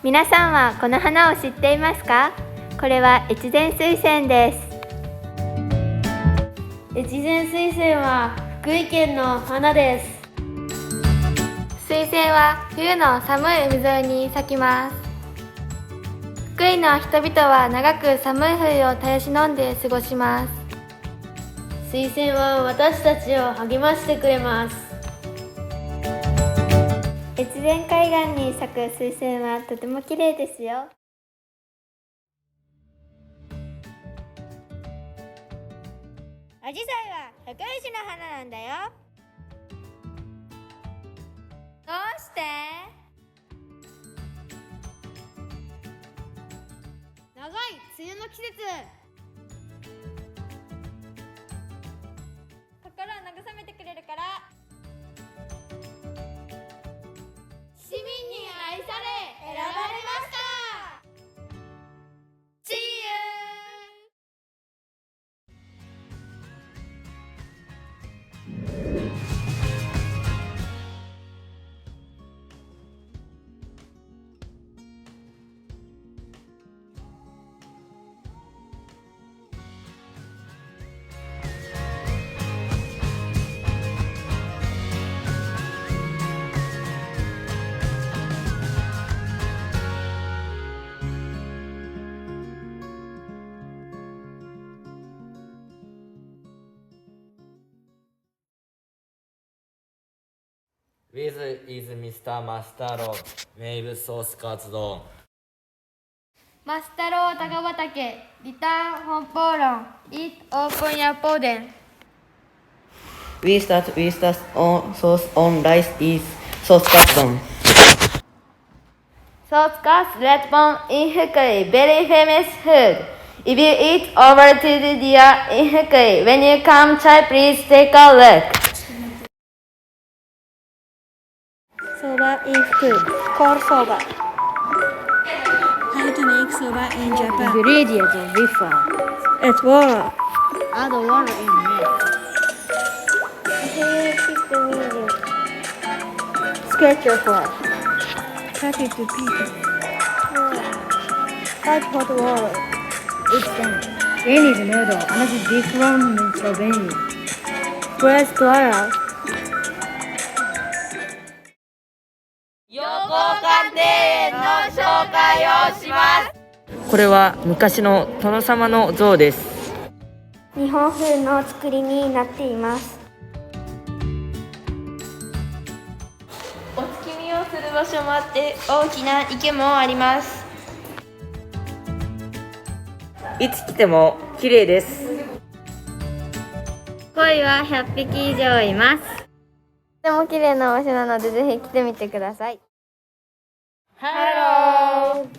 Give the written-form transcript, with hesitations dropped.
皆さんはこの花を知っていますか？これは越前水仙です。越前水仙は福井県の花です。水仙は冬の寒い海沿いに咲きます。福井の人々は長く寒い冬を耐え忍んで過ごします。水仙は私たちを励ましてくれます。越前海岸に咲く水仙はとても綺麗ですよ。アジサイは百石の花なんだよ。どうして？長い梅雨の季節、心を慰めてくれるから。市民に愛され選ばれました。See you! With is Mr. マスタロー名物ソースカツ丼。マスタロー高畑リターン本ポーロン Eat open your poden. We start with the sauce on rice is sauce katsudan. Sauce gas red bone in Fukui, very famous food. If you eat over to the deer in Fukui, when you come try please take a look. Soba in Fukui, called soba. How to make soba in Japan? Ingredients are different. It's water. Add water in milk. Scratch your flesh. Cut it to pieces. Add hot water. It's done. Benny's noodle, another different for Benny. Press dry out. 横岡庭園の紹介をします。これは昔の殿様の像です。日本風の作りになっています。お月見をする場所もあって大きな池もあります。いつ来ても綺麗です。鯉は100匹以上います。とても綺麗な場所なのでぜひ来てみてください。ハロー。